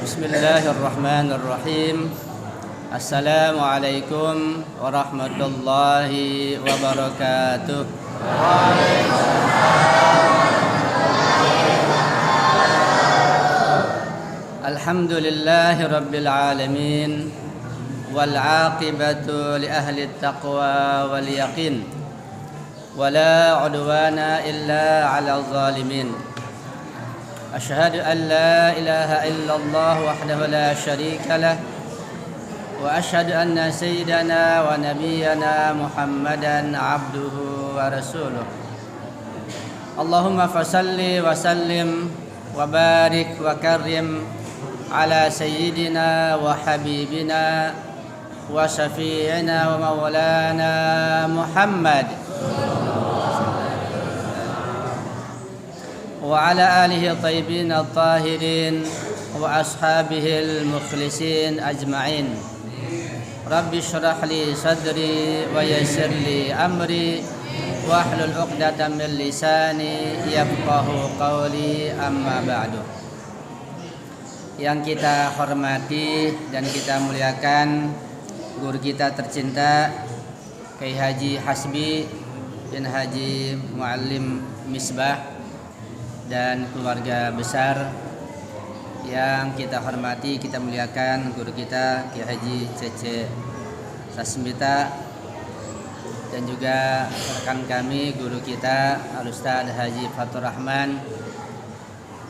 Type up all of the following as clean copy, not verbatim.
Bismillahirrahmanirrahim. Assalamualaikum warahmatullahi wabarakatuh. Alhamdulillahi rabbil alamin, wal aqibatu li ahli taqwa wal yaqin, wala udwana illa 'alal zalimin. Asyhadu an la ilaha illallah wahdahu la syarika lah, wa asyhadu anna sayyidana wa nabiyyana Muhammadan abduhu wa rasuluh. Allahumma fasalli wa sallim wa barik wa karrim ala sayyidina wa habibina wa syafi'ina wa maulana Muhammad wa ala alihi tayyibin at-tahirin wa ashabihil mukhlisin ajma'in. Rabbi shrah li sadri wa yassir li amri wahlul 'uqdatam min lisani yafqahu qawli, amma ba'du. Yang kita hormati dan kita muliakan guru kita tercinta Kiai Haji Hasbi bin Haji Muallim Misbah dan keluarga besar. Yang kita hormati, kita muliakan guru kita Kiai Haji Cece Sasmita, dan juga rekan kami guru kita Al-Ustaz Haji Fatur Rahman,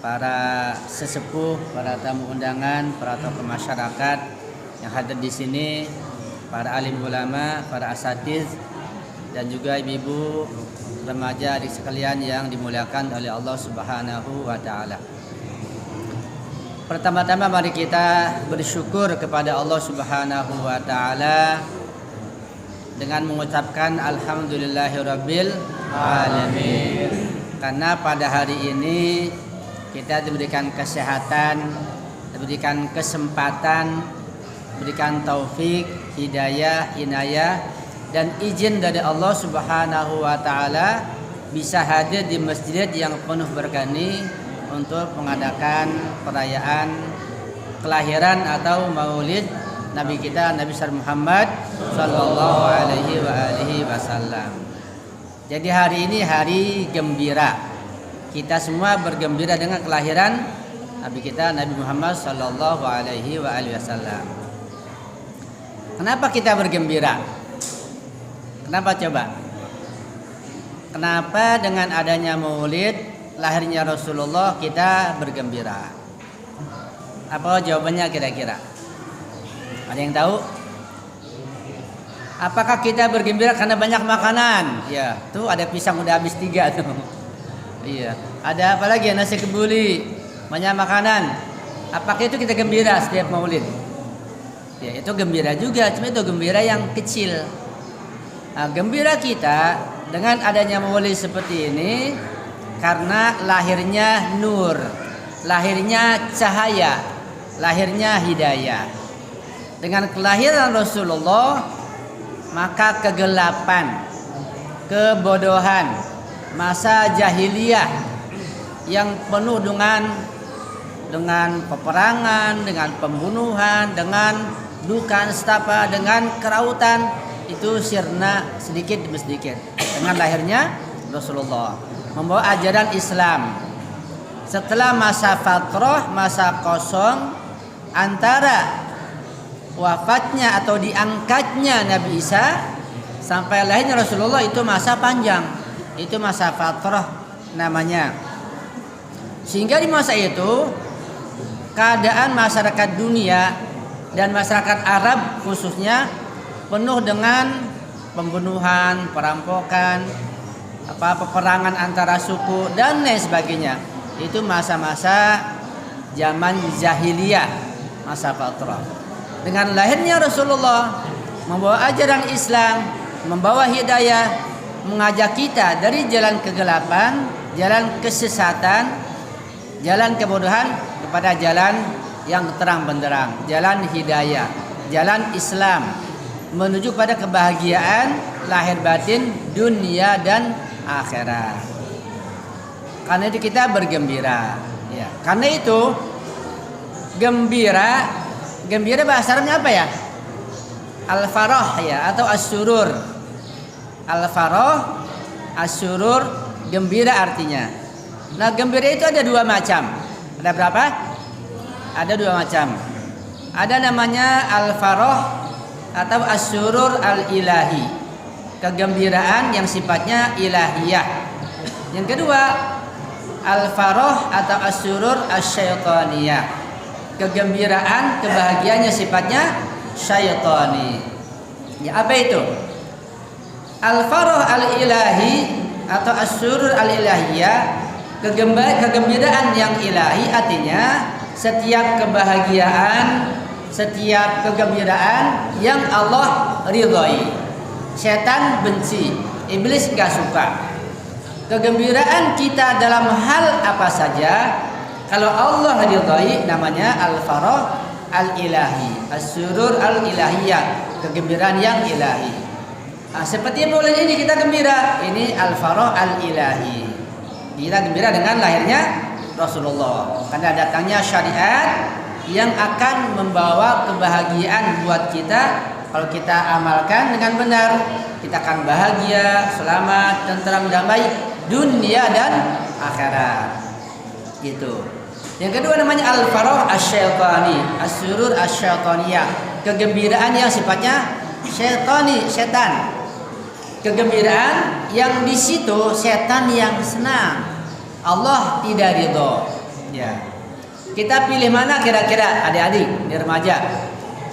para sesepuh, para tamu undangan, para tokoh masyarakat yang hadir di sini, para alim ulama, para asatiz, dan juga ibu-ibu, remaja di sekalian yang dimuliakan oleh Allah Subhanahu wa taala. Pertama-tama mari kita bersyukur kepada Allah Subhanahu wa taala dengan mengucapkan alhamdulillahirabbil alamin. Karena pada hari ini kita diberikan kesehatan, diberikan kesempatan, diberikan taufik, hidayah, inayah, dan izin dari Allah Subhanahu wa taala bisa hadir di masjid yang penuh berkah ini untuk mengadakan perayaan kelahiran atau maulid Nabi kita Nabi Muhammad sallallahu alaihi wasallam. Jadi hari ini hari gembira. Kita semua bergembira dengan kelahiran Nabi kita Nabi Muhammad sallallahu alaihi wasallam. Kenapa kita bergembira? Kenapa coba? Kenapa dengan adanya maulid lahirnya Rasulullah kita bergembira? Apa jawabannya kira-kira? Ada yang tahu? Apakah kita bergembira karena banyak makanan? Ya, tuh ada pisang udah habis 3 tuh. Iya. Ada apa lagi? Nasi kebuli, banyak makanan. Apakah itu kita gembira setiap maulid? Ya, itu gembira juga, cuma itu gembira yang kecil. Nah, gembira kita dengan adanya maulid seperti ini karena lahirnya nur, lahirnya cahaya, lahirnya hidayah. Dengan kelahiran Rasulullah, maka kegelapan, kebodohan, masa jahiliyah yang penuh dengan peperangan, dengan pembunuhan, dengan duka nestapa, dengan kerautan, itu sirna sedikit demi sedikit dengan lahirnya Rasulullah membawa ajaran Islam. Setelah masa fatrah, masa kosong antara wafatnya atau diangkatnya Nabi Isa sampai lahirnya Rasulullah, itu masa panjang, itu masa fatrah namanya. Sehingga di masa itu keadaan masyarakat dunia dan masyarakat Arab khususnya penuh dengan pembunuhan, perampokan, peperangan antara suku dan lain sebagainya. Itu masa-masa zaman jahiliyah, masa fatrah. Dengan lahirnya Rasulullah membawa ajaran Islam, membawa hidayah, mengajak kita dari jalan kegelapan, jalan kesesatan, jalan kebodohan kepada jalan yang terang benderang, jalan hidayah, jalan Islam, menuju pada kebahagiaan lahir batin dunia dan akhirat. Karena itu kita bergembira. Ya, karena itu Gembira, gembira bahasa Arabnya apa ya? Al-farah ya, atau asyurur. Al-farah, asyurur, gembira artinya. Nah, gembira itu ada dua macam. Ada berapa? Ada dua macam. Ada namanya al-farah atau asyurur al-ilahi, kegembiraan yang sifatnya ilahiyah. Yang kedua, al-farah atau asyurur asyaitaniyah, kegembiraan, kebahagiaannya sifatnya syaitani. Ya, apa itu? Al-farah al-ilahi atau asyurur al-ilahiyah, kegembiraan yang ilahi, artinya setiap kebahagiaan, setiap kegembiraan yang Allah ridhoi. Setan benci, iblis gak suka. Kegembiraan kita dalam hal apa saja, kalau Allah ridhoi, namanya al-farah al-ilahi, asyurur al-ilahiyah, kegembiraan yang ilahi. Nah, seperti bulan ini kita gembira, ini al-farah al-ilahi. Kita gembira dengan lahirnya Rasulullah, karena datangnya syariat yang akan membawa kebahagiaan buat kita. Kalau kita amalkan dengan benar, kita akan bahagia, selamat, tentram, damai dunia dan akhirat. Gitu. Yang kedua namanya al-farah asy-syaitani, asyurur asy-syaitaniyah, kegembiraan yang sifatnya syaitani, setan. Kegembiraan yang di situ setan yang senang, Allah tidak ridho. Ya. Kita pilih mana kira-kira adik-adik di remaja?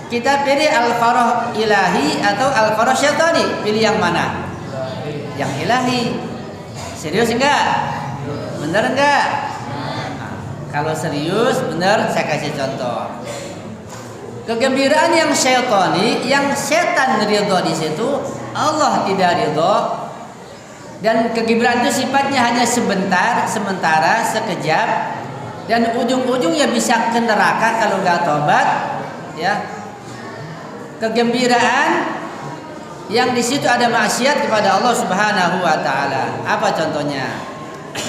Kita pilih al-farah ilahi atau al-farah syaitani? Pilih yang mana? Yang ilahi. Serius enggak? Bener enggak? Nah, kalau serius bener, saya kasih contoh. Kegembiraan yang syaitani, yang setan ridho di situ, Allah tidak ridho. Dan kegembiraan itu sifatnya hanya sebentar, sementara, sekejap, dan ujung-ujungnya bisa ke neraka kalau nggak tobat. Ya, kegembiraan yang di situ ada maksiat kepada Allah Subhanahu Wa Taala. Apa contohnya?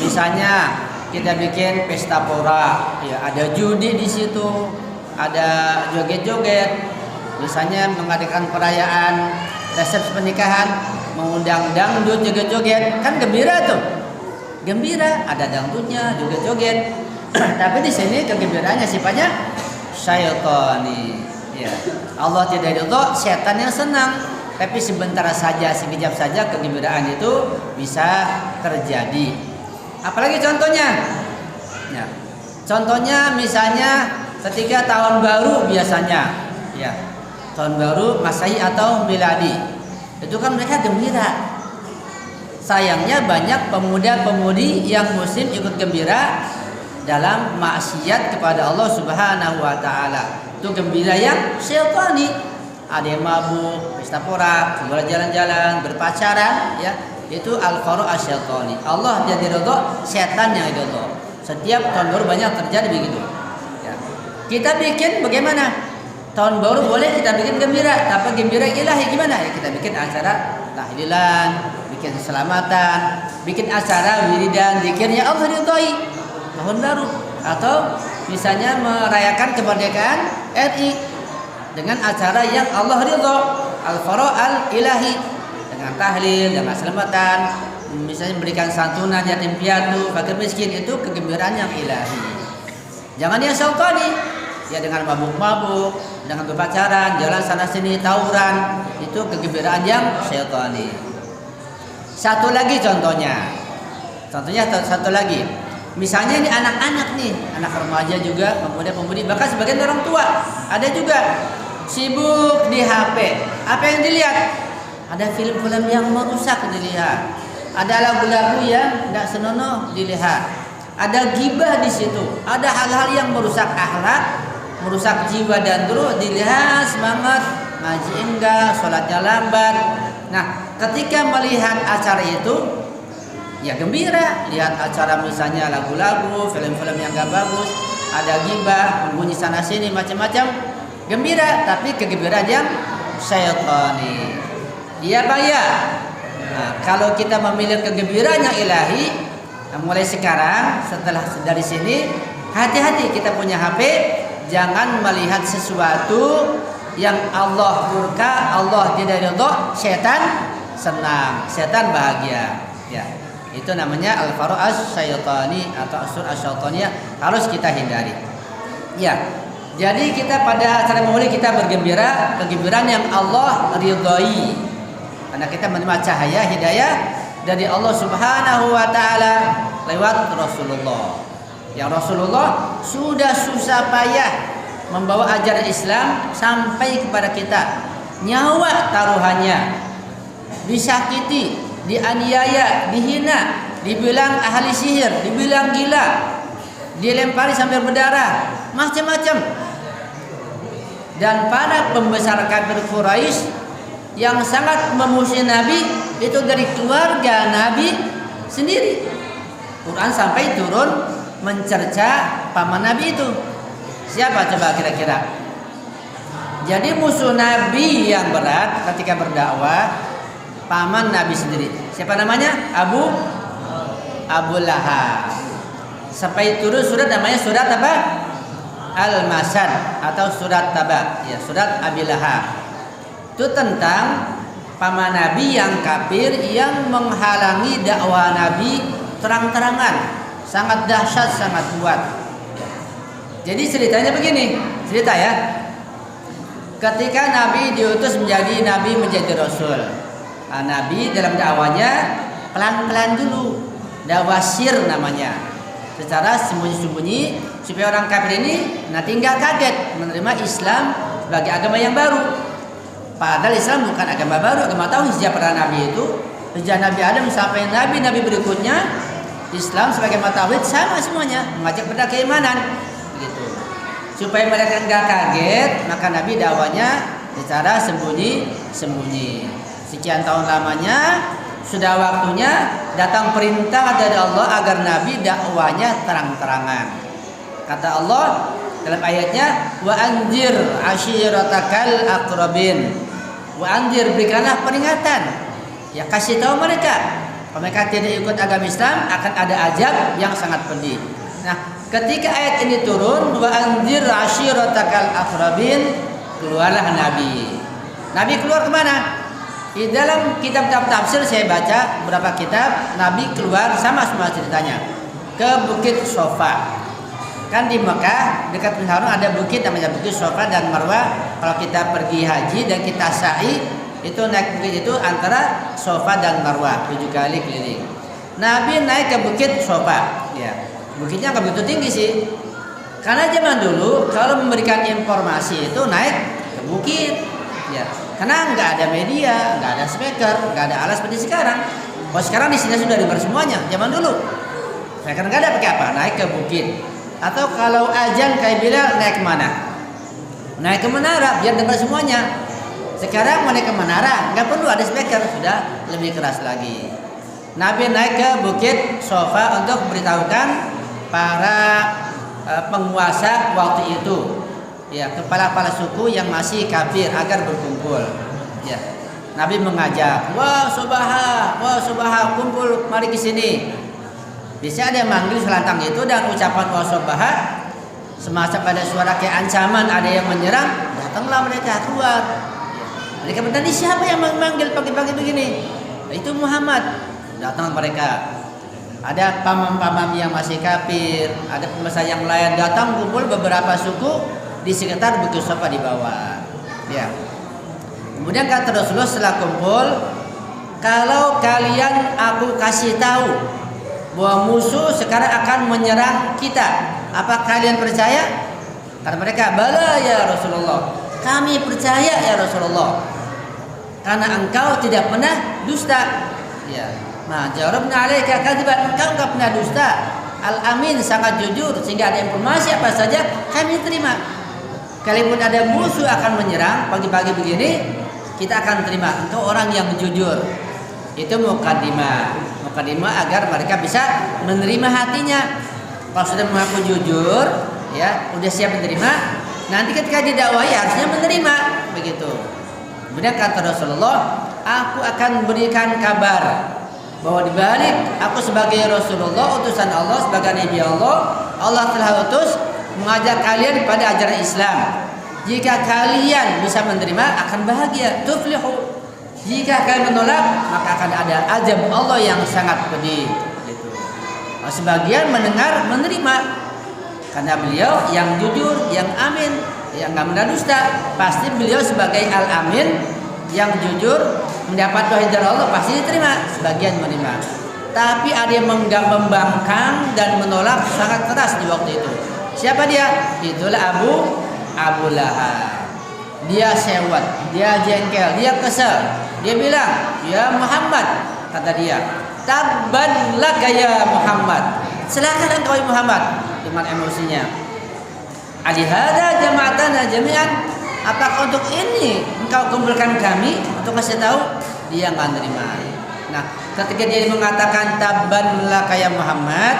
Misalnya kita bikin pesta pora, ya ada judi di situ, ada joget-joget. Misalnya mengadakan perayaan resepsi pernikahan, mengundang dangdut, joget-joget, kan gembira tuh. Gembira, ada dangdutnya, joget-joget. Tapi di sini kegembiraannya sifatnya syaitani. Ya. Allah tidak ridho, setan yang senang. Tapi sebentar saja, sekejap saja kegembiraan itu bisa terjadi. Apalagi contohnya? Ya. Contohnya misalnya ketika tahun baru biasanya, ya, tahun baru Masehi atau Miladi, itu kan mereka gembira. Sayangnya banyak pemuda-pemudi yang muslim ikut gembira dalam maksiat kepada Allah Subhanahu Wa Taala. Itu gembira yang syaitani. Ada yang mabuk, pesta pora, keluar jalan-jalan, berpacaran, ya, itu al-farah asy-syaitani. Allah jadi ridho, setan yang ridho. Setiap tahun baru banyak terjadi begitu. Ya. Kita bikin bagaimana? Tahun baru boleh kita bikin gembira, tapi gembira ilahi gimana? Ya kita bikin acara tahlilan, bikin selamatan, bikin acara wiridan, zikirnya Allah ridhoi tahun baru, atau misalnya merayakan kemerdekaan RI dengan acara yang Allah ridho, al-farah al-ilahi, dengan tahlil, dengan selamatan, misalnya memberikan santunan yatim piatu, fakir miskin, itu kegembiraan yang ilahi. Jangan yang syaitani, ya dengan mabuk-mabuk, dengan berpacaran, jalan sana sini, tawuran, itu kegembiraan yang syaitani. Satu lagi contohnya satu lagi. Misalnya ini anak-anak nih, anak remaja juga, pemuda-pemudi, bahkan sebagian orang tua ada juga sibuk di HP. Apa yang dilihat? Ada film-film yang merusak dilihat, ada lagu-lagu yang tidak senonoh dilihat, ada gibah di situ, ada hal-hal yang merusak akhlak, merusak jiwa dan ruh dilihat, semangat ngaji enggak, sholatnya lambat. Nah, ketika melihat acara itu, ya gembira, lihat acara misalnya lagu-lagu, film-film yang gak bagus, ada gibah, membunyi sana sini macam-macam, gembira, tapi kegembiraan yang syaitani. Iya Bang ya. Nah, kalau kita memilih kegembiraan yang ilahi, nah mulai sekarang setelah dari sini hati-hati, kita punya HP jangan melihat sesuatu yang Allah murka, Allah tidak ridha, setan senang, setan bahagia. Ya, itu namanya al-faro as-syaitani atau asur as-syaitaniyah, harus kita hindari. Ya, jadi kita pada acara maulid kita bergembira, kegembiraan yang Allah ridhai, karena kita menerima cahaya hidayah dari Allah Subhanahu wa taala lewat Rasulullah. Yang Rasulullah sudah susah payah membawa ajaran Islam sampai kepada kita. Nyawa taruhannya, disakiti, dianiaya, dihina, dibilang ahli sihir, dibilang gila, dilempari sampai berdarah, macam-macam. Dan para pembesar kafir Quraisy yang sangat memusuhi Nabi itu dari keluarga Nabi sendiri. Quran sampai turun mencerca paman Nabi itu. Siapa coba kira-kira? Jadi musuh Nabi yang berat ketika berdakwah paman Nabi sendiri. Siapa namanya? Abu Lahab. Sampai turun surat namanya surat apa? Al-Masad atau surat Taba. Ya, surat Abi Lahab. Itu tentang paman Nabi yang kafir yang menghalangi dakwah Nabi terang-terangan. Sangat dahsyat, sangat kuat. Jadi ceritanya begini, cerita ya. Ketika Nabi diutus menjadi Nabi, menjadi Rasul, Nabi dalam dakwanya pelan-pelan dulu, dakwah sir namanya, secara sembunyi-sembunyi supaya orang kafir ini nanti nggak kaget menerima Islam sebagai agama yang baru. Padahal Islam bukan agama baru, agama tauhid sejak para Nabi itu, sejak Nabi Adam sampai Nabi berikutnya, Islam sebagai agama tauhid sama semuanya, mengajak pada keimanan. Begitu. Supaya mereka nggak kaget, maka Nabi dakwanya secara sembunyi-sembunyi. Sekian tahun lamanya, sudah waktunya datang perintah dari Allah agar Nabi dakwanya terang-terangan. Kata Allah dalam ayatnya, wa anzir ashiratakal aqrabin. Wa anzir, berikanlah peringatan. Ya, kasih tahu mereka. Kalau mereka tidak ikut agama Islam akan ada azab yang sangat pedih. Nah, ketika ayat ini turun, wa anzir ashiratakal aqrabin, keluarlah Nabi. Nabi keluar kemana? Di dalam kitab-kitab tafsir saya baca beberapa kitab, Nabi keluar sama semua ceritanya ke Bukit Sofa. Kan di Mekah dekat Harun ada bukit namanya Bukit Sofa dan Marwah. Kalau kita pergi haji dan kita sa'i, itu naik bukit itu antara Sofa dan Marwah 7 kali keliling. Nabi naik ke Bukit Sofa. Ya, bukitnya nggak begitu tinggi sih. Karena zaman dulu kalau memberikan informasi itu naik ke bukit. Ya, karena nggak ada media, nggak ada speaker, nggak ada alat seperti sekarang. Oh, sekarang di sini sudah dibar semuanya. Zaman dulu, speaker nggak ada, pakai apa? Naik ke bukit. Atau kalau azan kayak Bilal naik ke mana? Naik ke menara biar dengar semuanya. Sekarang mau naik ke menara nggak perlu ada speaker, sudah lebih keras lagi. Nabi naik ke Bukit Sofa untuk memberitahukan para penguasa waktu itu, ya, kepala-kepala suku yang masih kafir agar berkumpul. Ya, Nabi mengajak, wah Subaha, kumpul, mari ke sini. Bisa ada yang manggil selantang itu dan ucapan wah Subaha, semasa pada suara kayak ancaman, ada yang menyerang, datanglah mereka keluar. Mereka bertanya, siapa yang memanggil pagi-pagi begini? Itu Muhammad. Datang mereka. Ada pamam-pamam yang masih kafir, ada pembesar yang lain datang kumpul beberapa suku di sekitar Bukit Sofa di bawah. Ya. Kemudian kata Rasulullah setelah kumpul, kalau kalian aku kasih tahu bahwa musuh sekarang akan menyerang kita, apa kalian percaya? Kata mereka, bala ya Rasulullah, kami percaya ya Rasulullah, karena engkau tidak pernah dusta. Ya. Nah, jarabna alaika kadziban, engkau enggak pernah dusta. Al-amin, sangat jujur, sehingga ada informasi apa saja kami terima. Kalaupun ada musuh akan menyerang pagi-pagi begini, kita akan terima. Engkau orang yang jujur. Itu mukadimah agar mereka bisa menerima hatinya. Kalau sudah mengaku jujur, ya, udah siap menerima, nanti ketika didakwahi harusnya menerima, begitu. Kemudian kata Rasulullah, aku akan berikan kabar bahwa dibalik aku sebagai Rasulullah, utusan Allah, sebagai Nabi Allah, Allah telah utus mengajak kalian pada ajaran Islam. Jika kalian bisa menerima akan bahagia, tuflihu. Jika kalian menolak maka akan ada azab Allah yang sangat pedih. Gitu. Nah, sebagian mendengar menerima karena beliau yang jujur, yang amin, yang nggak mendusta. Pasti beliau sebagai al-amin yang jujur mendapat wahyu dari Allah pasti diterima. Sebagian menerima. Tapi ada yang membangkang dan menolak sangat keras di waktu itu. Siapa dia? Itulah Abu Lahab. Dia sewot, dia jengkel, dia kesel. Dia bilang, "Ya Muhammad," kata dia, "tabban laka ya Muhammad." Celaka engkau ya Muhammad dengan emosinya. Alihada jama'atana jami'an. Apakah untuk ini engkau kumpulkan kami untuk kasih tahu? Dia enggak nerima. Nah, ketika dia mengatakan tabban laka ya Muhammad,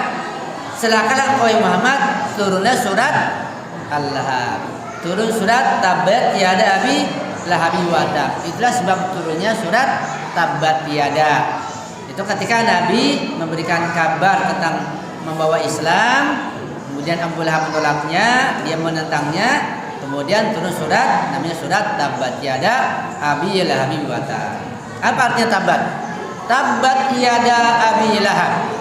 celakalah engkau ya Muhammad, turunlah surat Al-Lahab. Turun surat Tabbat Yada Abi Lahabi wa Tab. Itulah sebab turunnya surat Tabbat Yada. Itu ketika Nabi memberikan kabar tentang membawa Islam, kemudian Abu Lahab menolaknya, dia menentangnya, kemudian turun surat namanya surat Tabbat Yada Abi Lahabi wa Tab. Apa artinya Tabbat? Tabbat Yada Abi Lahab.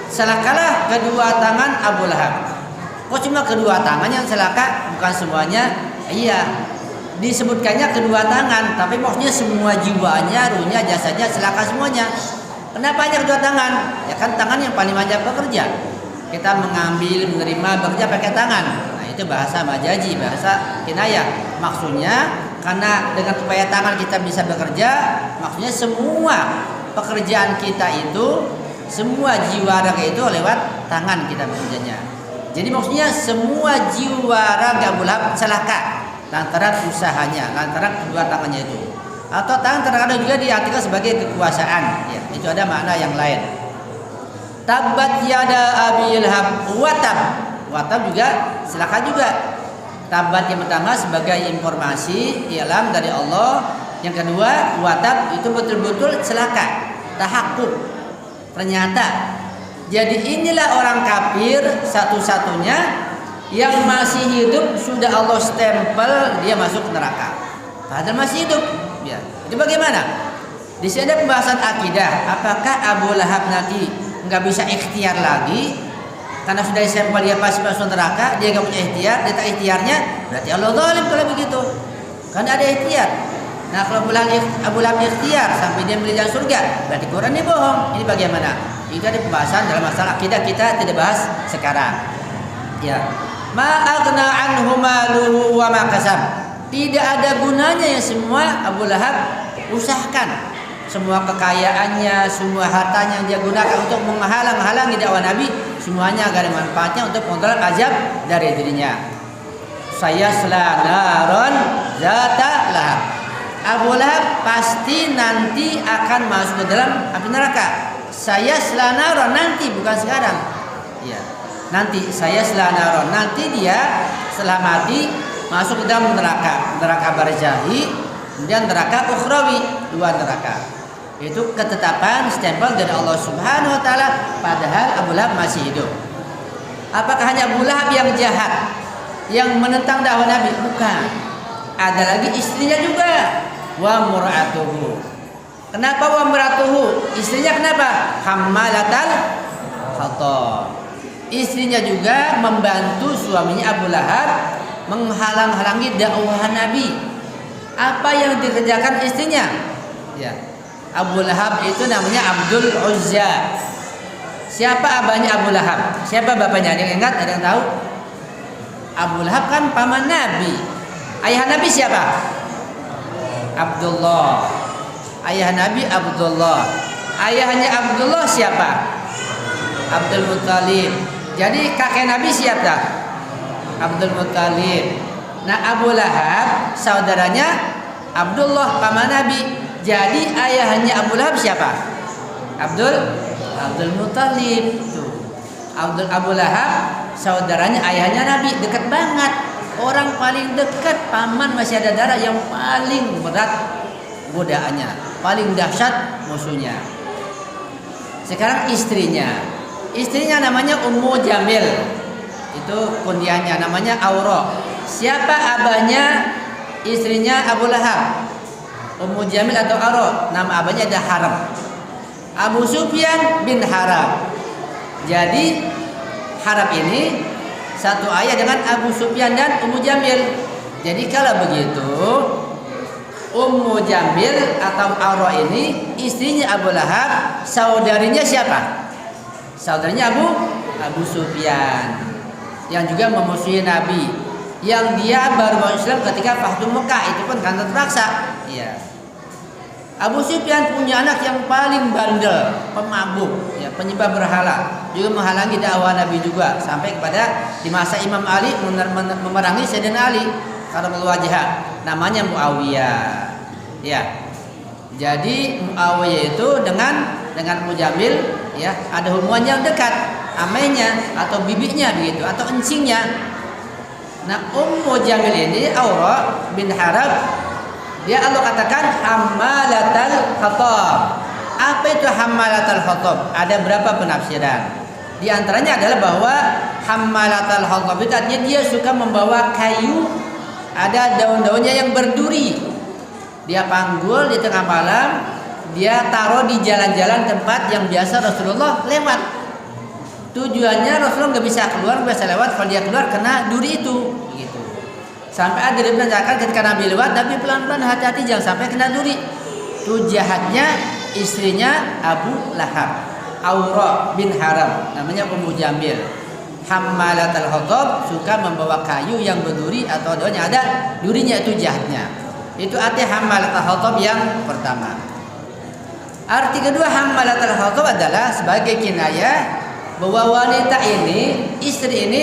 Celakalah kedua tangan Abu Lahab. Kok cuma kedua tangan yang celaka? Bukan semuanya. Iya, disebutkannya kedua tangan, tapi maksudnya semua jiwanya, ruhnya, jasanya celaka semuanya. Kenapa hanya kedua tangan? Ya kan tangan yang paling banyak bekerja. Kita mengambil, menerima, bekerja pakai tangan. Nah, itu bahasa majazi, bahasa kinayah. Maksudnya karena dengan upaya tangan kita bisa bekerja, maksudnya semua pekerjaan kita itu, semua jiwa raga itu lewat tangan kita bekerjanya. Jadi maksudnya semua jiwa raga Abu Lahab celaka lantaran usahanya, lantaran kedua tangannya itu. Atau tangan terkadang juga diartikan sebagai kekuasaan. Ya, itu ada makna yang lain. Tabbat yada Abi Lahab watab. Watab juga celaka juga. Tabbat yang pertama sebagai informasi ilham dari Allah. Yang kedua watab itu betul-betul celaka, tahakkuk. Ternyata jadi inilah orang kafir satu-satunya yang masih hidup sudah Allah stempel dia masuk neraka. Padahal masih hidup. Ya. Itu bagaimana? Di sini ada pembahasan akidah. Apakah Abu Lahab nanti nggak bisa ikhtiar lagi karena sudah stempel dia pasti masuk neraka? Dia nggak punya ikhtiar. Dia tak ikhtiarnya berarti Allah zalim kalau begitu. Kan ada ikhtiar. Nah kalau Abu Lahab ikhtiar sampai dia melihat surga, berarti Quran ini bohong. Ini bagaimana? Itu ada pembahasan dalam masalah akidah, kita tidak bahas sekarang. Ya. Ma aghna anhu maluhu wa ma kasab. Tidak ada gunanya ya semua Abu Lahab usahakan. Semua kekayaannya, semua hartanya yang dia gunakan untuk menghalang-halangi dakwah Nabi, semuanya agar manfaatnya untuk menolak azab dari dirinya. Saya selanaron zata lahab. Abu Lahab pasti nanti akan masuk ke dalam api neraka. Saya selanaron nanti, bukan sekarang. Ya, nanti saya selanaron nanti dia setelah mati masuk ke dalam neraka barzahi, kemudian neraka ukhrawi, dua neraka. Itu ketetapan stempel dari Allah Subhanahu wa taala padahal Abu Lahab masih hidup. Apakah hanya Abu Lahab yang jahat yang menentang dakwah Nabi? Bukan. Ada lagi istrinya juga. Wa mur'atuhu. Kenapa wa mur'atuhu? Istrinya kenapa? Hammalatal hatab. Istrinya juga membantu suaminya Abu Lahab menghalang-halangi dakwah Nabi. Apa yang dikerjakan istrinya? Ya. Abu Lahab itu namanya Abdul Uzza. Siapa abahnya Abu Lahab? Siapa bapaknya? Ada yang ingat? Ada yang tahu? Abu Lahab kan paman Nabi. Ayah Nabi siapa? Abdullah. Ayah Nabi Abdullah. Ayahnya Abdullah siapa? Abdul Muttalib. Jadi kakek Nabi siapa? Abdul Muttalib. Nah Abu Lahab saudaranya Abdullah paman Nabi. Jadi ayahnya Abu Lahab siapa? Abdul Muttalib. Abu Lahab saudaranya ayahnya Nabi, dekat banget. Orang paling dekat paman masih ada darah yang paling berat godaannya, paling dahsyat musuhnya. Sekarang istrinya namanya Ummu Jamil. Itu kundiannya, namanya Aura. Siapa abahnya istrinya Abu Lahab? Ummu Jamil atau Aura. Nama abahnya ada Haram. Abu Sufyan bin Haram. Jadi Haram ini satu ayah dengan Abu Sufyan dan Ummu Jamil. Jadi kalau begitu Ummu Jamil atau Aura ini istrinya Abu Lahab, saudarinya siapa? Saudarinya Abu Sufyan yang juga memusuhi Nabi, yang dia baru masuk Islam ketika Fathu Mekah, itu pun kan terpaksa. Iya. Abu Sufyan punya anak yang paling bandel, pemabuk, ya, penyembah berhala, juga menghalangi dakwah Nabi juga sampai kepada di masa Imam Ali memerangi Sayyidina Ali karamullahu wajhah, namanya Muawiyah. Ya. Jadi Muawiyah itu dengan Ummu Jamil ya ada hubungan yang dekat, amenya atau bibinya begitu atau encingnya. Nah, Ummu Jamil ini Aura bin Haram, dia Allah katakan hammalatal hatab. Apa itu hammalatal hatab? Ada berapa penafsiran. Di antaranya adalah bahwa hammalatal hatab itu artinya dia suka membawa kayu, ada daun-daunnya yang berduri. Dia panggul di tengah malam, dia taruh di jalan-jalan tempat yang biasa Rasulullah lewat. Tujuannya Rasulullah nggak bisa keluar, nggak bisa lewat. Kalau dia keluar kena duri itu, gitu. Sampai ada diperintahkan ketika Nabi lewat, Nabi pelan-pelan hati-hati jangan sampai kena duri. Itu jahatnya istrinya Abu Lahab, Aura bin Haram, namanya Ummu Jamil. Hammalatul hatab, suka membawa kayu yang berduri atau daunnya ada durinya, itu jahatnya. Itu arti hammalatul hatab yang pertama. Arti kedua hammalatul hatab adalah sebagai kinayah bahwa wanita ini, istri ini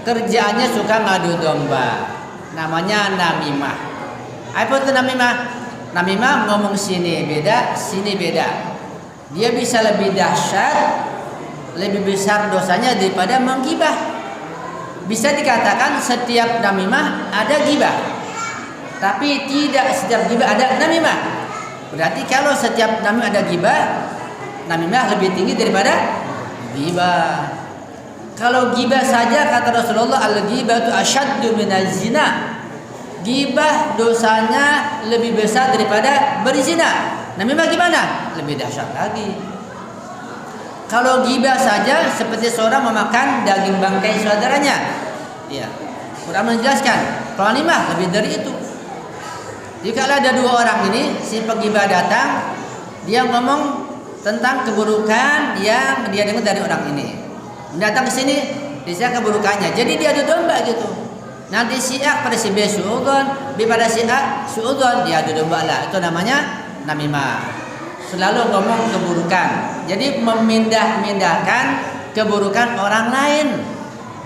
kerjaannya suka ngadu domba. Namanya namimah. Apa itu namimah? Namimah ngomong sini beda, sini beda. Dia bisa lebih dahsyat, lebih besar dosanya daripada menggibah. Bisa dikatakan setiap namimah ada gibah, tapi tidak setiap gibah ada namimah. Berarti kalau setiap namimah ada gibah, namimah lebih tinggi daripada gibah. Kalau gibah saja kata Rasulullah, al-ghibatu asyaddu minaz zina. Gibah dosanya lebih besar daripada berzina. Namimah gimana? Lebih dahsyat lagi. Kalau gibah saja seperti seorang memakan daging bangkai saudaranya. Ya. Quran menjelaskan, kalau namimah lebih dari itu. Jika ada dua orang ini, si penggibah datang, dia ngomong tentang keburukan yang dia dengar dari orang ini. Datang ke sini, dia keburukannya. Jadi dia adu domba gitu. Nanti si A pada si B suudzon, B pada si A suudzon, dia adu domba lah. Itu namanya namimah. Selalu ngomong keburukan. Jadi memindah-mindahkan keburukan orang lain.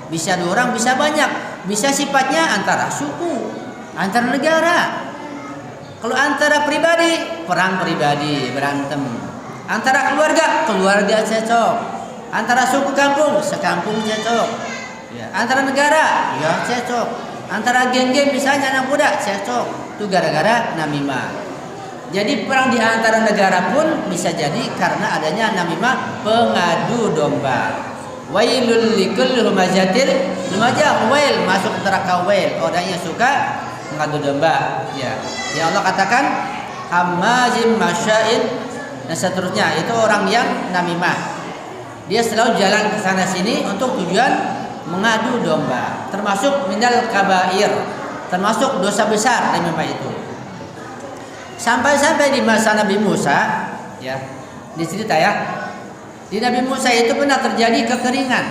Bisa dua orang, bisa banyak. Bisa sifatnya antara suku, antara negara. Kalau antara pribadi, perang pribadi, berantem. Antara keluarga cocok. Antara suku kampung, sekampung cocok. Ya. Antara negara, ya cocok. Antara geng-geng misalnya anak muda, cocok. Itu gara-gara namimah. Jadi perang di antara negara pun bisa jadi karena adanya namimah, pengadu domba. Wailul likulli humazatil lumajah, wail masuk neraka wail. Orang yang suka mengadu domba. Ya. Ya Allah katakan hammazim masya'in dan seterusnya, itu orang yang namimah. Dia selalu jalan ke sana sini untuk tujuan mengadu domba, termasuk minal kabair, termasuk dosa besar namimah itu. Sampai-sampai di masa Nabi Musa, ya, dicerita ya, di Nabi Musa itu pernah terjadi kekeringan,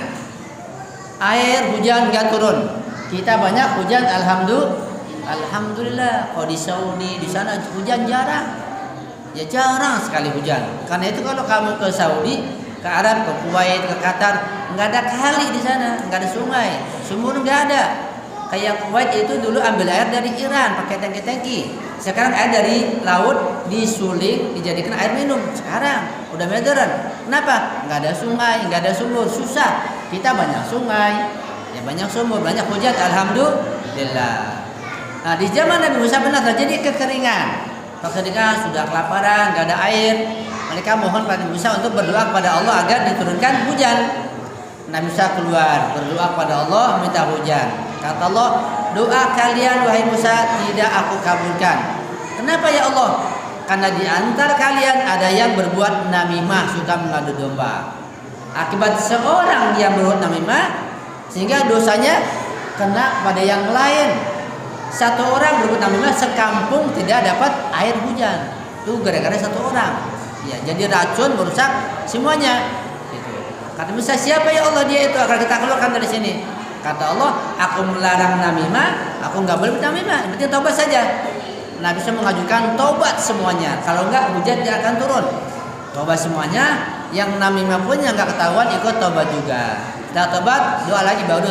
air hujan gak turun. Kita banyak hujan, alhamdulillah. Kalau di Saudi di sana hujan jarang. Ya jarang sekali hujan. Karena itu kalau kamu ke Saudi, ke Arab, ke Kuwait, ke Qatar, nggak ada kali di sana, nggak ada sungai, sumur nggak ada. Kayak Kuwait itu dulu ambil air dari Iran pakai tangki-tangki. Sekarang air dari laut disuling dijadikan air minum. Sekarang udah modern. Kenapa? Nggak ada sungai, nggak ada sumur, susah. Kita banyak sungai, ya banyak sumur, banyak hujan, alhamdulillah. Nah di zaman Nabi Musa pernah terjadi kekeringan. Ketika sudah kelaparan, nggak ada air, mereka mohon pada Musa untuk berdoa kepada Allah agar diturunkan hujan. Nabi Musa keluar berdoa kepada Allah minta hujan. Kata Allah, doa kalian wahai Musa tidak aku kabulkan. Kenapa ya Allah? Karena di antara kalian ada yang berbuat namimah, suka mengadu domba. Akibat seorang yang berbuat namimah sehingga dosanya kena pada yang lain. Satu orang berbuat namimah sekampung tidak dapat air hujan. Itu gara-gara satu orang. Ya, jadi racun merusak semuanya. Gitu. Kata Musa, siapa ya Allah dia itu agar kita keluarkan dari sini? Kata Allah, aku melarang namimah, aku nggak boleh namimah. Berarti taubat saja. Nabi Musa mengajukan taubat semuanya. Kalau enggak hujan tidak akan turun. Taubat semuanya. Yang namimah pun yang nggak ketahuan ikut taubat juga. Setelah taubat doa lagi baru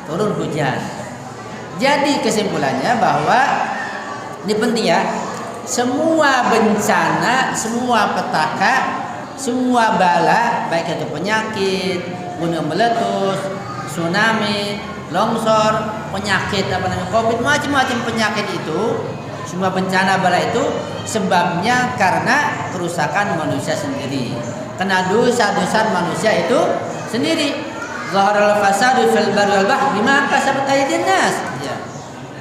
turun hujan. Jadi kesimpulannya bahwa ini penting ya. Semua bencana, semua petaka, semua bala, baik itu penyakit, gunung meletus, tsunami, longsor, penyakit COVID, macam-macam penyakit itu, semua bencana bala itu sebabnya karena kerusakan manusia sendiri. Karena dosa-dosa manusia itu sendiri. Zaharal fasadu fil barri wal bahri bima kasabat aydin nas. Ya.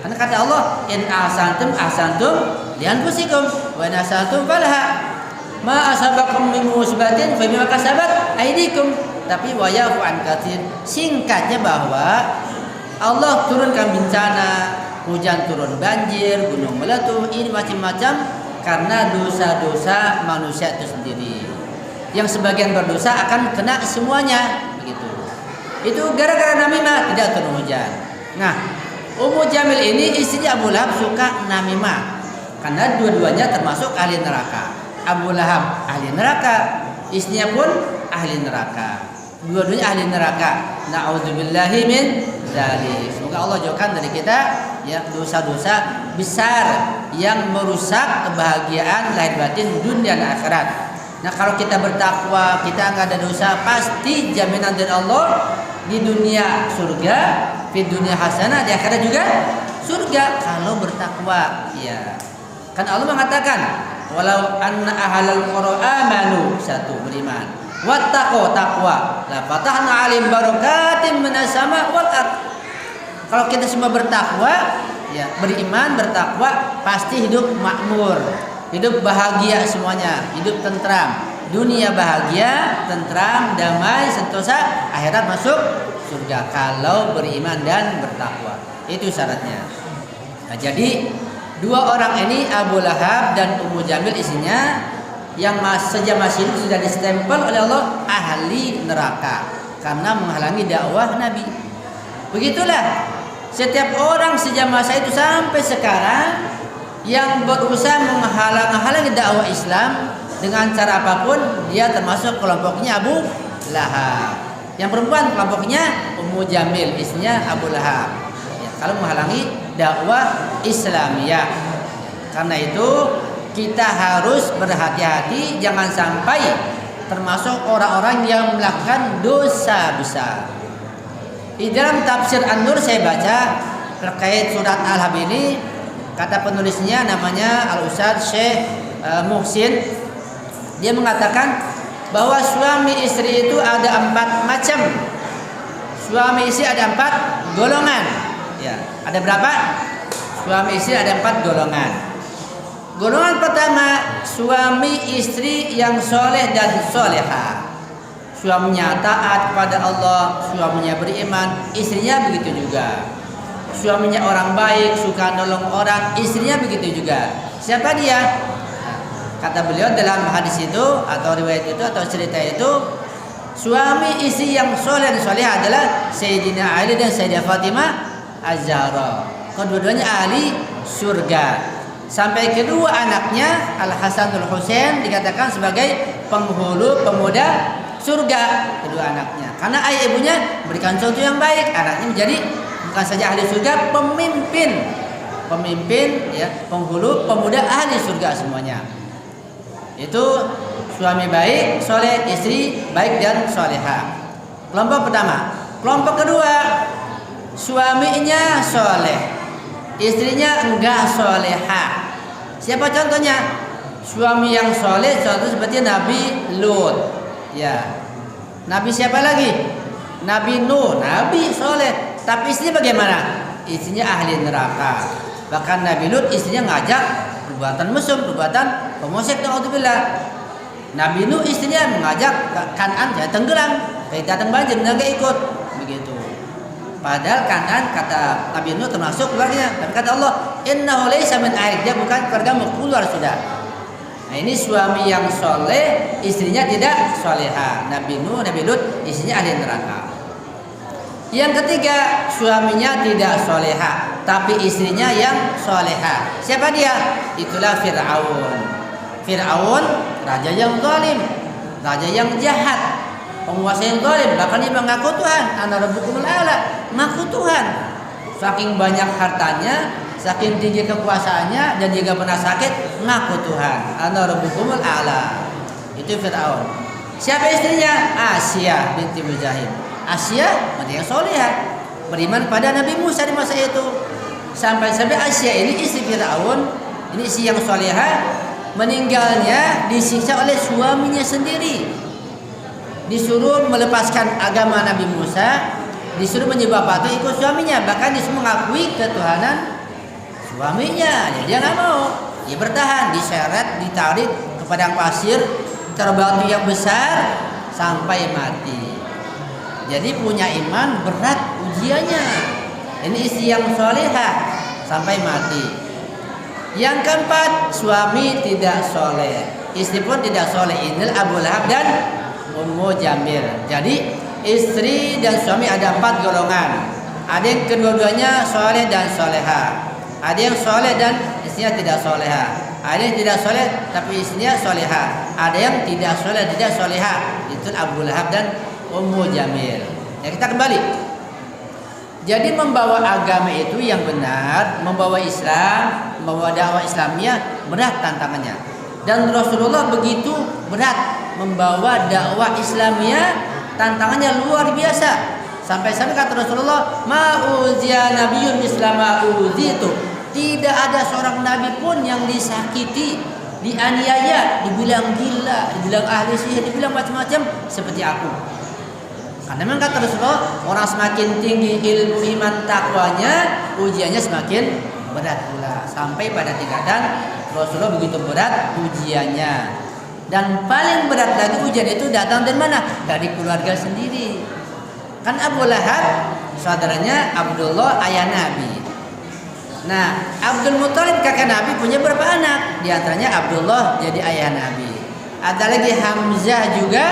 Karena kata Allah, in ahsantum li anfusikum wa in asatum falaha. Ma asabakum min musibatin fa bima kasabat aydikum. Tapi wa yafu an katsir. Singkatnya bahwa Allah turunkan bencana, hujan turun banjir, gunung meletus, ini macam-macam karena dosa-dosa manusia itu sendiri. Yang sebagian berdosa akan kena semuanya, begitu. Itu gara-gara namimah tidak turun hujan. Nah, Ummu Jamil ini istrinya Abu Lahab suka namimah karena dua-duanya termasuk ahli neraka. Abu Lahab ahli neraka, istrinya pun ahli neraka. Dua-duanya ahli neraka. Na'udzubillahi min dzalik. Semoga Allah jauhkan dari kita ya dosa-dosa besar yang merusak kebahagiaan lahir batin dunia dan akhirat. Nah, kalau kita bertakwa, kita enggak ada dosa, pasti jaminan dari Allah di dunia surga, di dunia hasanah, di akhirat juga surga kalau bertakwa. Ya. Kan Allah mengatakan, walau anna ahlal qura amanu, satu beriman, wattaqu taqwa, la fatahna 'alaihim barakatim minas sama' wal ard. Kalau kita semua bertakwa, ya, beriman, bertakwa, pasti hidup makmur, hidup bahagia semuanya, hidup tentram. Dunia bahagia, tentram, damai, sentosa, akhirat masuk surga kalau beriman dan bertakwa. Itu syaratnya. Nah, jadi dua orang ini Abu Lahab dan Ummu Jamil istrinya yang sejak masih hidup sudah distempel oleh Allah ahli neraka karena menghalangi dakwah Nabi. Begitulah setiap orang sejak masa itu sampai sekarang yang berusaha menghalang-halangi dakwah Islam dengan cara apapun, dia termasuk kelompoknya Abu Lahab. Yang perempuan kelompoknya Ummu Jamil, istrinya Abu Lahab. Ya, kalau menghalangi dakwah Islamiyah. Karena itu kita harus berhati-hati jangan sampai termasuk orang-orang yang melakukan dosa besar. Di dalam tafsir An-Nur saya baca terkait surat Al-Ahzab ini, kata penulisnya namanya Al-Ustadz Syekh Muhsin. Dia mengatakan bahwa suami istri itu ada 4 macam. Suami istri ada 4 golongan. Ya, ada berapa? Suami istri ada 4 golongan. Golongan pertama, suami istri yang soleh dan soleha. Suaminya taat kepada Allah, suaminya beriman, istrinya begitu juga. Suaminya orang baik, suka nolong orang, istrinya begitu juga. Siapa dia? Kata beliau dalam hadis itu atau riwayat itu atau cerita itu, suami istri yang soleh dan soleh adalah Sayyidina Ali dan Sayyidah Fatimah Az-Zahra. Kedua-duanya ahli surga. Sampai kedua anaknya Al Hasan Al Husain dikatakan sebagai penghulu pemuda surga. Kedua anaknya, karena ayah ibunya berikan contoh yang baik, anaknya menjadi bukan saja ahli surga, pemimpin ya, penghulu pemuda ahli surga semuanya. Itu suami baik, soleh, istri baik dan soleha. Kelompok pertama. Kelompok kedua, suaminya soleh, istrinya enggak soleha. Siapa contohnya? Suami yang soleh, contoh seperti Nabi Lut. Ya. Nabi siapa lagi? Nabi Nuh, nabi soleh, tapi istrinya bagaimana? Istrinya ahli neraka. Bahkan Nabi Lut istrinya ngajak perbuatan mesum, perbuatan homoseks, naudzubillah. Nabi Nuh istrinya mengajak Kan'an ya tenggelam, kayak datang banjir dia nggak ikut, begitu. Padahal Kan'an kata Nabi Nuh termasuk keluarganya, tapi kata Allah, innahu laysa min ahlik, dia bukan keluargamu, keluar sudah. Nah ini suami yang soleh, istrinya tidak soleha. Nabi Nuh, Nabi Lut istrinya ahli neraka. Yang ketiga, suaminya tidak soleha, tapi istrinya yang soleha. Siapa dia? Itulah Fir'aun. Fir'aun, raja yang zalim, raja yang jahat, penguasa yang zalim. Bahkan dia mengaku Tuhan, ana rabbukumul a'la, mengaku Tuhan. Saking banyak hartanya, saking tinggi kekuasaannya, dan juga pernah sakit, mengaku Tuhan, ana rabbukumul a'la. Itu Fir'aun. Siapa istrinya? Asia binti Muzahim. Asia yang solehah, beriman pada Nabi Musa di masa itu. Sampai-sampai Asia ini istri Fir'aun, ini istri yang solehah, meninggalnya disiksa oleh suaminya sendiri. Disuruh melepaskan agama Nabi Musa, disuruh menyembah patung ikut suaminya, bahkan disuruh mengakui ketuhanan suaminya. Ya, dia nggak mau, dia bertahan, diseret, ditarik ke padang pasir, terbatu yang besar sampai mati. Jadi punya iman berat ujiannya. Ini istri yang solehah sampai mati. Yang keempat, suami tidak soleh, istri pun tidak soleh. Ini Abu Lahab dan Ummu Jamil. Jadi istri dan suami ada 4 golongan. Ada yang kedua-duanya soleh dan soleha. Ada yang soleh dan istrinya tidak soleha. Ada yang tidak soleh tapi istrinya soleha. Ada yang tidak soleh tidak soleha. Itu Abu Lahab dan Ummu Jamil. Ya, kita kembali. Jadi membawa agama itu yang benar, membawa Islam, membawa dakwah Islamiyah berat tantangannya. Dan Rasulullah begitu berat membawa dakwah Islamiyah, tantangannya luar biasa. Sampai-sampai kata Rasulullah, ma'uziya nabiyyun mislama uzitu. Tidak ada seorang nabi pun yang disakiti, dianiaya, dibilang gila, dibilang ahli sihir, dibilang macam-macam seperti aku. Karena memang kata Rasulullah, orang semakin tinggi ilmu iman takwanya, ujiannya semakin berat pula. Sampai pada tingkatan Rasulullah begitu berat ujiannya. Dan paling berat lagi ujian itu datang dari mana? Dari keluarga sendiri. Kan Abu Lahab saudaranya Abdullah ayah Nabi. Nah, Abdul Muthalib kakak Nabi punya berapa anak? Di antaranya Abdullah jadi ayah Nabi. Ada lagi Hamzah juga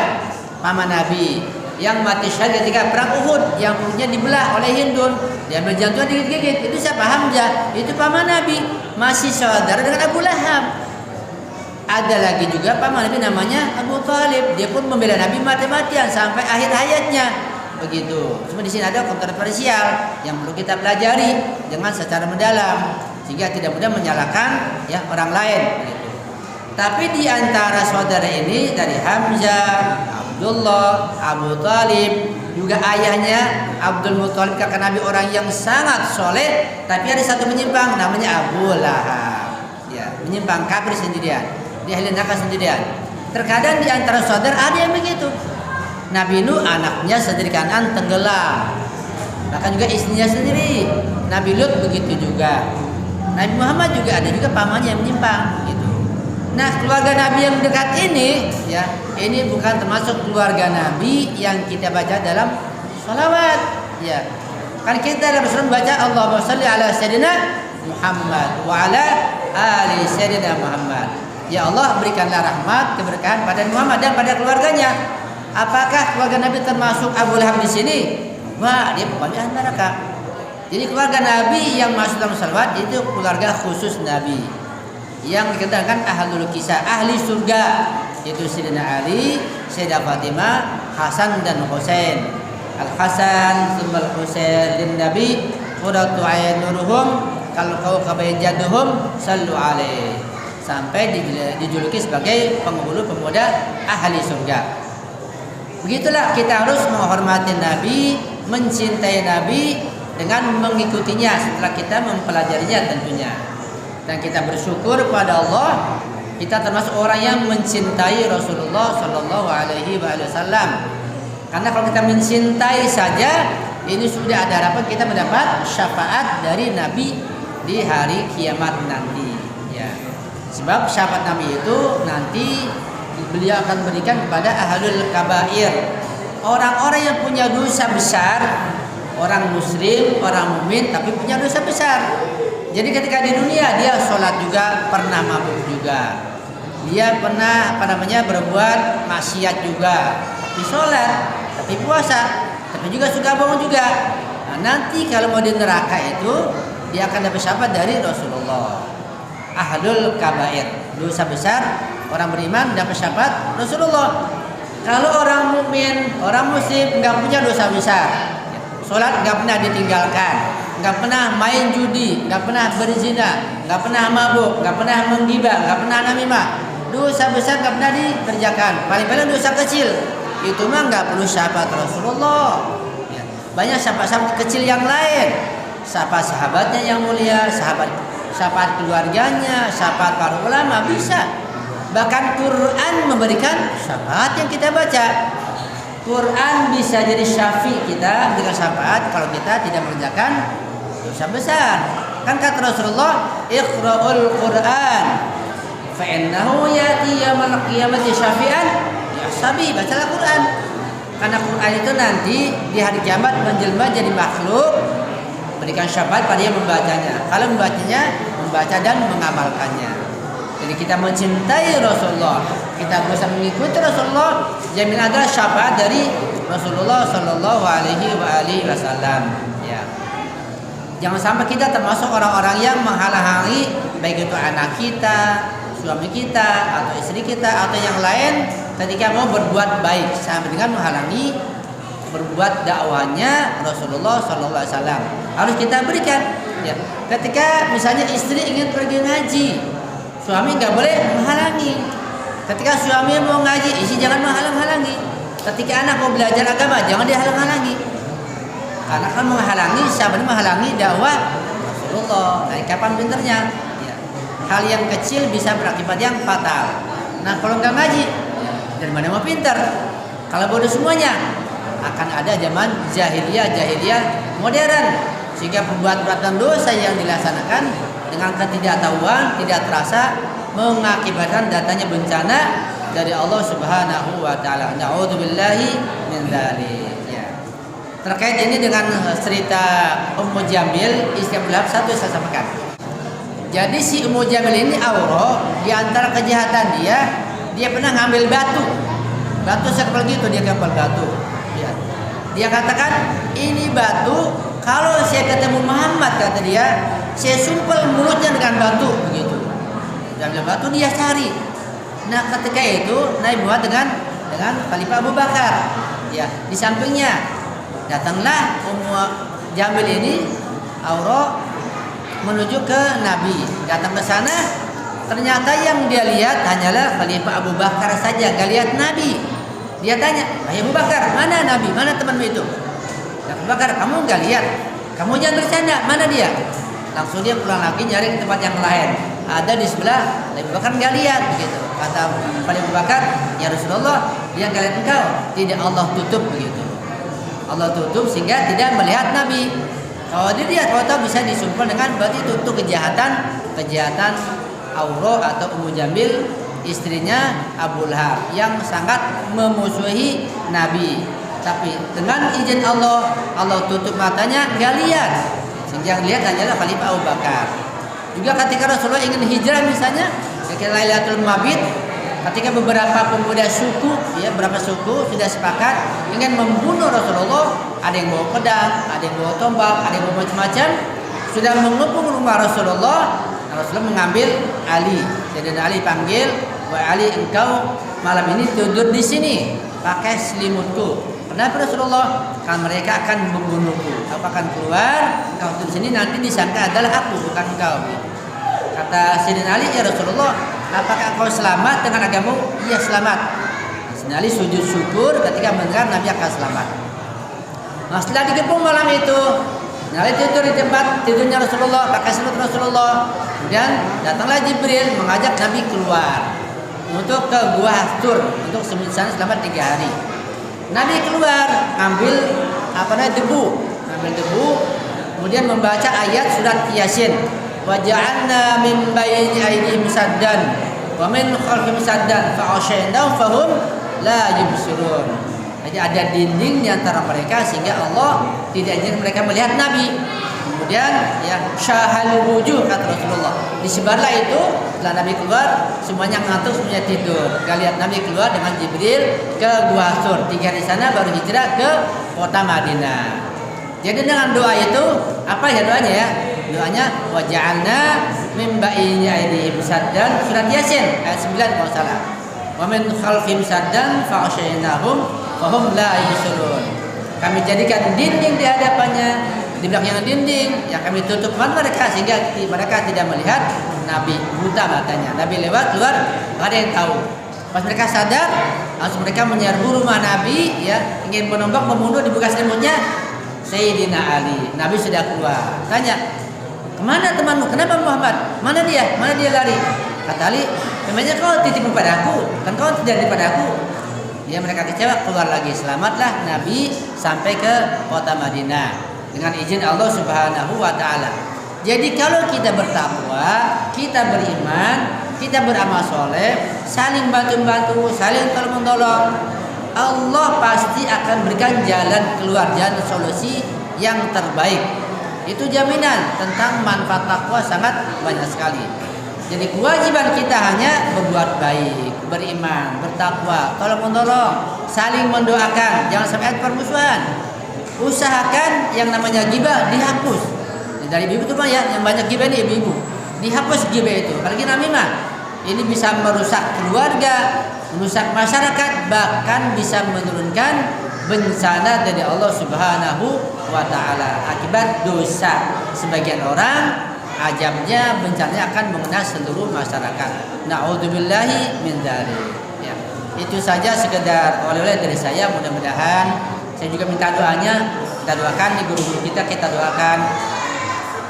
paman Nabi yang mati syahid ketika perang Uhud, yang perutnya dibelah oleh Hindun, dia berjantung digigit. Itu siapa? Hamzah. Itu paman Nabi, masih saudara dengan Abu Lahab. Ada lagi juga paman Nabi namanya Abu Thalib, dia pun membela Nabi mati-matian sampai akhir hayatnya. Begitu. Cuma di sini ada kontroversial yang perlu kita pelajari dengan secara mendalam sehingga tidak mudah menyalahkan ya orang lain. Begitu. Tapi di antara saudara ini dari Hamzah, Abdullah, Abu Thalib, juga ayahnya Abdul Muthalib kakak Nabi orang yang sangat soleh, tapi ada satu menyimpang namanya Abu Lahab. Ya, menyimpang kafir sendirian, dia ahli neraka sendirian. Terkadang di antara saudara ada yang begitu. Nabi Nuh anaknya sendiri Kan'an tenggelam, bahkan juga istrinya sendiri. Nabi Lut begitu juga. Nabi Muhammad juga ada juga pamannya yang menyimpang gitu. Nah, keluarga Nabi yang dekat ini ya, ini bukan termasuk keluarga Nabi yang kita baca dalam salawat ya. Kan kita dalam surah baca Allahumma shalli ala sayyidina Muhammad wa ala ali sayyidina Muhammad. Ya Allah, berikanlah rahmat, keberkahan pada Muhammad dan pada keluarganya. Apakah keluarga Nabi termasuk Abu Lahab di sini? Wah, dia pokoknya neraka. Jadi keluarga Nabi yang masuk dalam salawat itu keluarga khusus Nabi yang dikatakan ahlul kisah, ahli surga, yaitu Sayyidina Ali, Sayyidah Fatimah, Hasan dan Husain. Al Hasan tsumma al Husain lin Nabi qurratu aynuruhum kal kawkabain jadduhum sallu alaihi. Sampai dijuluki sebagai penghulu pemuda ahli surga. Begitulah kita harus menghormati Nabi, mencintai Nabi dengan mengikutinya setelah kita mempelajarinya tentunya. Dan kita bersyukur pada Allah, kita termasuk orang yang mencintai Rasulullah Shallallahu Alaihi Wasallam. Karena kalau kita mencintai saja, ini sudah ada harapan kita mendapat syafaat dari Nabi di hari kiamat nanti. Ya. Sebab syafaat Nabi itu nanti beliau akan berikan kepada ahlul kabair, orang-orang yang punya dosa besar, orang muslim, orang mukmin tapi punya dosa besar. Jadi ketika di dunia dia sholat juga, pernah mabuk juga, dia pernah berbuat maksiat juga, tapi sholat, tapi puasa, tapi juga suka bohong juga. Nah, nanti kalau mau di neraka itu dia akan dapat syafaat dari Rasulullah. Ahlul kabair, dosa besar, orang beriman dapat syafaat Rasulullah. Kalau orang mukmin, orang muslim nggak punya dosa besar, sholat nggak pernah ditinggalkan, nggak pernah main judi, nggak pernah berzina, nggak pernah mabuk, nggak pernah menggibah, nggak pernah namimah, dosa besar nggak pernah dikerjakan, paling-paling dosa kecil itu mah nggak perlu syafaat Rasulullah. Ya. Banyak syafaat kecil yang lain, syafaat sahabatnya yang mulia, syafaat keluarganya, syafaat para ulama bisa. Bahkan Quran memberikan syafaat yang kita baca. Quran bisa jadi syafi kita dengan syafaat kalau kita tidak mengerjakan dosa besar. Kan kata Rasulullah, "Iqra'ul Quran fa innahu yati yaumil qiyamati syafi'an." Ya sabi, bacalah Quran. Karena Quran itu nanti di hari kiamat menjelma jadi makhluk, berikan syafaat pada yang membacanya. Kalau membacanya, membaca dan mengamalkannya. Jadi kita mencintai Rasulullah, kita berusaha mengikuti Rasulullah, jamin adalah syafaat dari Rasulullah Shallallahu Alaihi Wasallam. Ya. Jangan sampai kita termasuk orang-orang yang menghalang-halangi baik itu anak kita, suami kita, atau istri kita, atau yang lain ketika mau berbuat baik, sama dengan menghalangi berbuat dakwahnya Rasulullah Shallallahu Alaihi Wasallam. Harus kita berikan. Ya. Ketika misalnya istri ingin pergi ngaji, suami nggak boleh menghalangi. Ketika suami mau ngaji, istri jangan menghalang-halangi. Ketika anak mau belajar agama, jangan dihalang-halangi. Karena kan menghalangi, siapa menghalangi dakwah Rasulullah. Nah, kapan pinternya? Ya. Hal yang kecil bisa berakibat yang fatal. Nah, kalau nggak ngaji, dari mana mau pinter? Kalau bodoh semuanya, akan ada zaman jahiliyah modern, sehingga perbuatan dosa yang dilaksanakan dengan ketidaktahuan, tidak terasa, mengakibatkan datanya bencana dari Allah Subhanahu wa taala. Na'udzubillahi min dzalik. Ya. Terkait ini dengan cerita Ummu Jamil istri Abu Lahab, satu saya sampaikan. Jadi si Ummu Jamil ini Aura, di antara kejahatan dia pernah ngambil batu sekepal gitu, dia kepal batu. Ya. Dia katakan, ini batu kalau saya ketemu Muhammad, kata dia, saya sumpel mulutnya dengan batu begitu. Dan batu dia cari. Nah, ketika itu Nabi Muhammad dengan Khalifah Abu Bakar. Ya, di sampingnya datanglah Ummu Jamil ini Aura menuju ke Nabi. Datang ke sana, ternyata yang dia lihat hanyalah Khalifah Abu Bakar saja, gak lihat Nabi. Dia tanya, "Ayo Abu Bakar, mana Nabi? Mana temanmu itu?" Abu Bakar, "Kamu gak lihat? Kamu jangan bercanda, mana dia?" Langsung dia pulang lagi nyari ke tempat yang lain. Ada di sebelah, Abu Bakar nggak lihat begitu. Kata Abu Bakar, "Ya Rasulullah, dia nggak lihat engkau." Tidak, Allah tutup begitu. Allah tutup sehingga tidak melihat Nabi. Kalau dilihat, kalau bisa disumpel dengan berarti itu kejahatan Aura atau Ummu Jamil, istrinya Abu Lahab yang sangat memusuhi Nabi. Tapi dengan izin Allah, Allah tutup matanya, nggak lihat. Yang lihat hanyalah Khalifah Abu Bakar. Juga ketika Rasulullah ingin hijrah misalnya, ketika Lailatul Mabit, ketika beberapa pemuda suku, beberapa suku sudah sepakat ingin membunuh Rasulullah, ada yang bawa pedang, ada yang bawa tombak, ada yang bawa macam-macam, sudah mengepung rumah Rasulullah. Rasulullah mengambil Ali. Jadi Ali panggil, "Wahai Ali, engkau malam ini tidur di sini pakai selimutku. Kenapa Rasulullah? Karena mereka akan membunuhku. Aku akan keluar, engkau di sini nanti disangka adalah aku, bukan engkau." Kata Sayyidina Ali, "Ya Rasulullah, apakah engkau selamat dengan agamamu?" "Iya, selamat." Sayyidina Ali sujud syukur ketika mendengar Nabi akan selamat. Nah, setelah dikepung malam itu, Nabi tidur di tempat tidurnya Rasulullah, pakai selimut Rasulullah. Kemudian datanglah Jibril mengajak Nabi keluar untuk ke Gua Tur untuk sembunyi sana selama 3 hari. Nabi keluar ambil debu, kemudian membaca ayat surat Yasin. Wa ja'alna min bayni aydihim saddan wa min khalfihim saddan fa ashaynahum fahum la yubsirun. Jadi ada dinding di antara mereka sehingga Allah tidak izinkan mereka melihat Nabi. Kemudian syahal wujuh kata Rasulullah. Disebarlah itu setelah Nabi keluar semuanya ngantuk, semuanya tidur. Kita lihat Nabi keluar dengan Jibril ke Gua Sur. 3 hari sana baru hijrah ke kota Madinah. Jadi dengan doa itu apa ya doanya ya? Doanya wa ja'alna min bayni aydihim saddan surat Yasin ayat 9 kalau salah. Wa min khalfihim saddan fa ashaynahum fahum la yubsirun. Kami jadikan dinding di hadapannya, di belakang dinding yang kami tutup mereka sehingga mereka tidak melihat Nabi, buta matanya. Nabi lewat keluar, enggak ada yang tahu. Pas mereka sadar, langsung mereka menyerbu rumah Nabi ingin menombak membunuh, dibuka selimutnya Sayyidina Ali. Nabi sudah keluar. Tanya, "Kemana temanmu? Kenapa Muhammad? Mana dia? Mana dia lari?" Kata Ali, "Memangnya kau titip padaku? Kan kau tidak padaku." Dia mereka kecewa, keluar lagi. Selamatlah Nabi sampai ke kota Madinah dengan izin Allah Subhanahu wa taala. Jadi kalau kita bertakwa, kita beriman, kita beramal soleh, saling bantu-bantu, saling tolong-menolong, Allah pasti akan berikan jalan keluar, jalan solusi yang terbaik. Itu jaminan tentang manfaat takwa sangat banyak sekali. Jadi kewajiban kita hanya berbuat baik, beriman, bertakwa, tolong-menolong, saling mendoakan, jangan sampai ada permusuhan. Usahakan yang namanya ghibah dihapus. Dari ibu itu yang banyak ghibah ini ibu-ibu. Dihapus ghibah itu. Apalagi namimah. Ini bisa merusak keluarga, merusak masyarakat, bahkan bisa menurunkan bencana dari Allah Subhanahu wa taala akibat dosa sebagian orang. Ajabnya bencananya akan mengenai seluruh masyarakat. Na'udzubillahi min dzalik. Ya. Itu saja sekedar oleh-oleh dari saya. Mudah-mudahan saya juga minta doanya. Kita doakan di guru-guru kita doakan.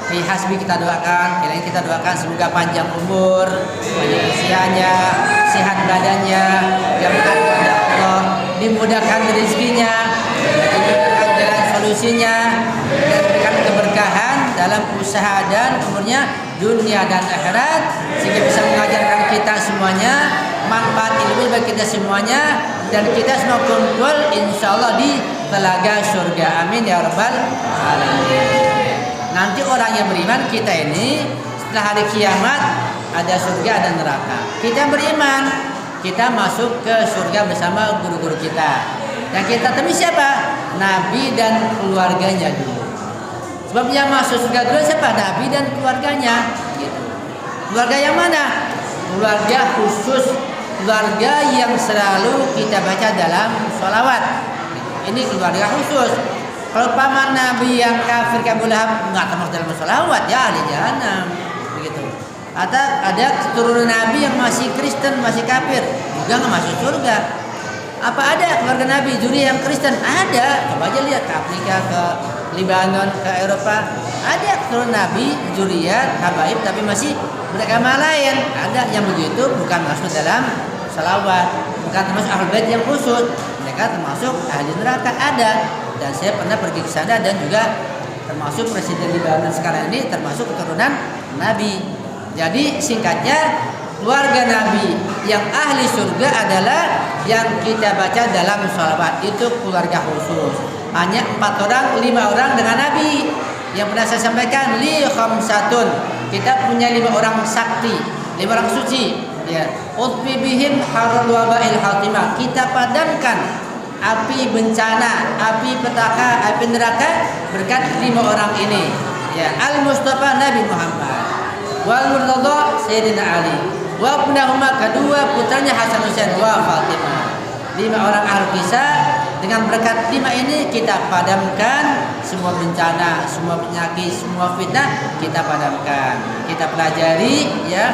Fi Hasbi kita doakan, yang kita doakan semoga panjang umur, panjang usianya, sehat badannya, dimudahkan kepada Allah, dimudahkan rezekinya, dimudahkan jalan solusinya, dan berikan keberkahan dalam usaha dan umurnya dunia dan akhirat sehingga bisa mengajarkan kita semuanya manfaat ilmu bagi kita semuanya dan kita semua kumpul insyaallah di telaga surga. Amin ya rabbal alamin. Nanti orang yang beriman kita ini setelah hari kiamat ada surga dan neraka. Kita beriman, kita masuk ke surga bersama guru-guru kita. Yang kita temui siapa? Nabi dan keluarganya dulu. Sebab yang masuk surga dulu siapa? Nabi dan keluarganya. Gitu. Keluarga yang mana? Keluarga khusus, keluarga yang selalu kita baca dalam sholawat. Ini keluarga khusus. Kalau paman Nabi yang kafir Abu Lahab nggak termasuk dalam sholawat ya di jahanam begitu. Ada keturunan Nabi yang masih Kristen, masih kafir juga nggak masuk surga. Apa ada keluarga Nabi juri yang Kristen? Ada. Coba aja lihat ke Afrika, ke Lebanon, ke Eropa. Ada keturunan Nabi juriyat habaib tapi masih beragama lain. Ada yang begitu bukan masuk dalam sholawat, bukan termasuk ahlul bait yang khusus. Mereka termasuk ahli neraka ada. Dan saya pernah pergi ke sana dan juga termasuk presiden Lebanon sekarang ini termasuk keturunan Nabi. Jadi singkatnya keluarga Nabi yang ahli surga adalah yang kita baca dalam sholawat itu keluarga khusus. Hanya 4 orang, 5 orang dengan Nabi. Yang pernah saya sampaikan li khamsatun. Kita punya 5 orang sakti, 5 orang suci. Ya, utfi bihim harul wabail hatimah. Kita padamkan api bencana, api petaka, api neraka berkat 5 orang ini. Ya, Al-Mustafa Nabi Muhammad, wal Murtadha Sayyidina Ali, wa ibnahuma kedua putranya Hasan Husain wa Fatimah. 5 orang ahli kisah dengan berkat 5 ini kita padamkan semua bencana, semua penyakit, semua fitnah kita padamkan. Kita pelajari ya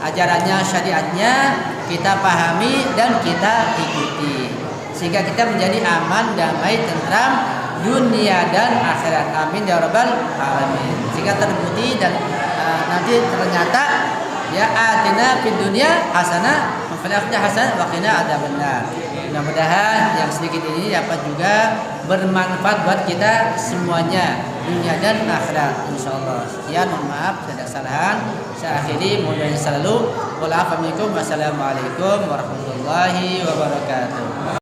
ajarannya, syariatnya, kita pahami dan kita ikuti. Sehingga kita menjadi aman, damai, tentram dunia dan akhirat. Amin ya rabbal alamin. Sehingga terbukti dan nanti ternyata ya atina fid dunya hasanah wa fil akhirati hasanah wa qina adzabannar. Mudah-mudahan yang sedikit ini dapat juga bermanfaat buat kita semuanya, dunia dan akhirat insyaallah. Sekian, mohon maaf ada kesalahan. Saya akhiri, mohon selalu. Wassalamualaikum warahmatullahi wabarakatuh.